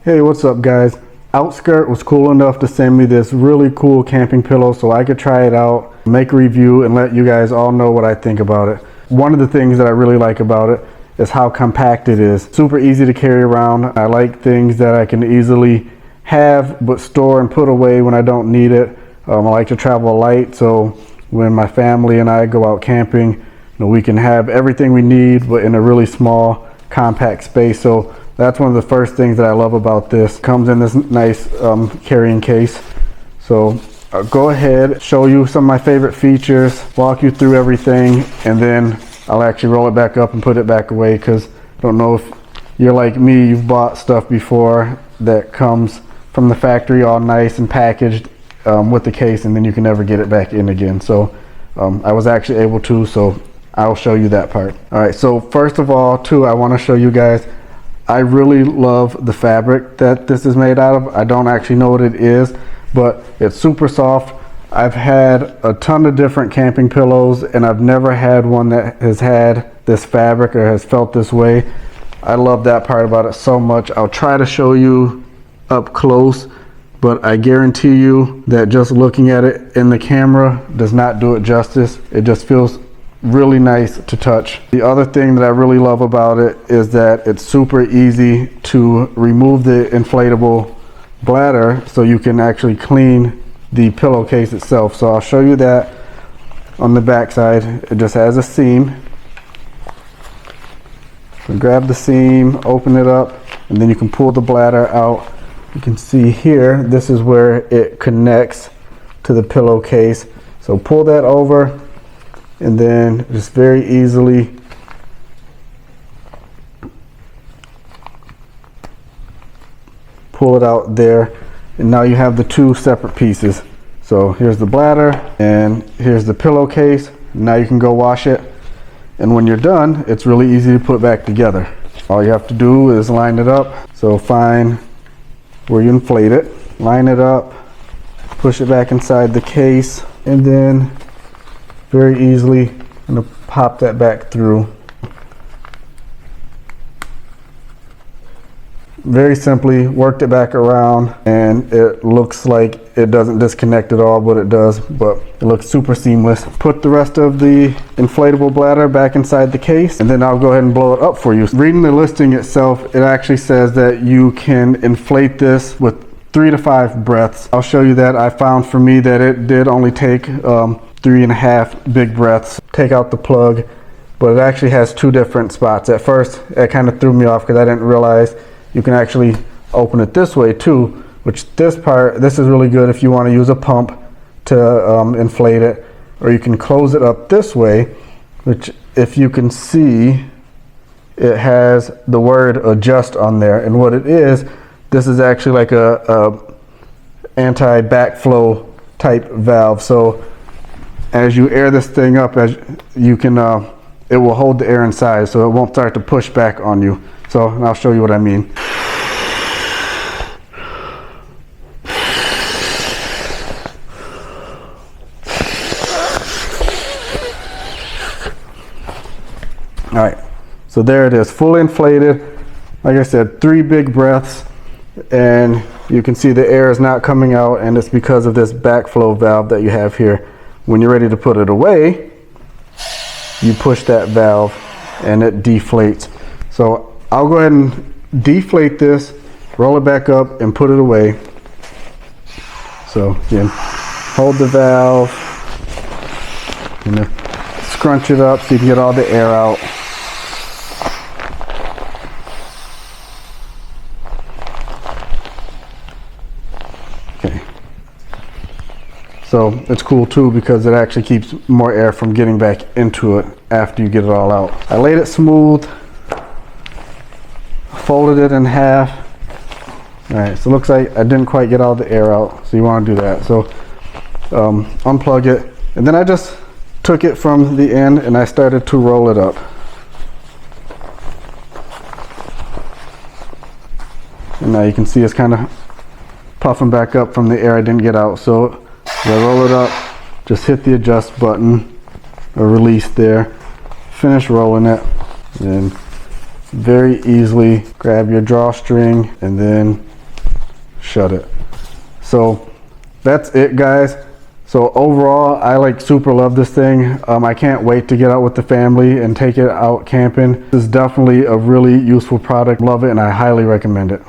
Hey, what's up guys? Outskirt was cool enough to send me this really cool camping pillow so I could try it out, make a review, and let you guys all know what I think about it. One of the things that I really like about it is how compact it is. Super easy to carry around. I like things that I can easily have but store and put away when I don't need it. I like to travel light, so when my family and I go out camping, we can have everything we need but in a really small compact space. So that's one of the first things that I love about this. It comes in this nice carrying case. So I'll go ahead, show you some of my favorite features, walk you through everything, and then I'll actually roll it back up and put it back away, because I don't know if you're like me, you've bought stuff before that comes from the factory all nice and packaged with the case, and then you can never get it back in again. So I was actually able to, so I'll show you that part. All right, so first of all too, I want to show you guys, I really love the fabric that this is made out of. I don't actually know what it is, but it's super soft. I've had a ton of different camping pillows and I've never had one that has had this fabric or has felt this way. I love that part about it so much. I'll try to show you up close, but I guarantee you that just looking at it in the camera does not do it justice. It just feels really nice to touch. The other thing that I really love about it is that it's super easy to remove the inflatable bladder so you can actually clean the pillowcase itself. So I'll show you that on the back side. It just has a seam. So grab the seam, open it up, and then you can pull the bladder out. You can see here, this is where it connects to the pillowcase. So pull that over, and then just very easily pull it out there, and now you have the two separate pieces. So here's the bladder and here's the pillowcase. Now you can go wash it, and when you're done, it's really easy to put back together. All you have to do is line it up. So find where you inflate it, line it up, push it back inside the case, and then very easily I'm going to pop that back through. Very simply worked it back around, and it looks like it doesn't disconnect at all, but it does, but it looks super seamless. Put the rest of the inflatable bladder back inside the case, and then I'll go ahead and blow it up for you. Reading the listing itself, it actually says that you can inflate this with 3 to 5 breaths. I'll show you that. I found for me that it did only take 3.5 big breaths. Take out the plug, but it actually has 2 different spots. At first it kind of threw me off because I didn't realize you can actually open it this way too, which this is really good if you want to use a pump to inflate it, or you can close it up this way, which if you can see, it has the word adjust on there, and what it is, this is actually like a anti-backflow type valve. So as you air this thing up, as you can, it will hold the air inside, so it won't start to push back on you. So I'll show you what I mean. All right, so there it is, fully inflated. Like I said, 3 big breaths, and you can see the air is not coming out, and it's because of this backflow valve that you have here. When you're ready to put it away, you push that valve and it deflates. So I'll go ahead and deflate this, roll it back up, and put it away. So again, hold the valve, and scrunch it up so you can get all the air out. Okay. So it's cool too because it actually keeps more air from getting back into it after you get it all out. I laid it smooth, folded it in half. All right, so it looks like I didn't quite get all the air out, so you want to do that. So unplug it, and then I just took it from the end and I started to roll it up. And now you can see it's kind of puffing back up from the air I didn't get out. So as I roll it up, just hit the adjust button or release there, finish rolling it, and very easily grab your drawstring and then shut it. So that's it, guys. So overall, I like super love this thing. I can't wait to get out with the family and take it out camping. This is definitely a really useful product. Love it, and I highly recommend it.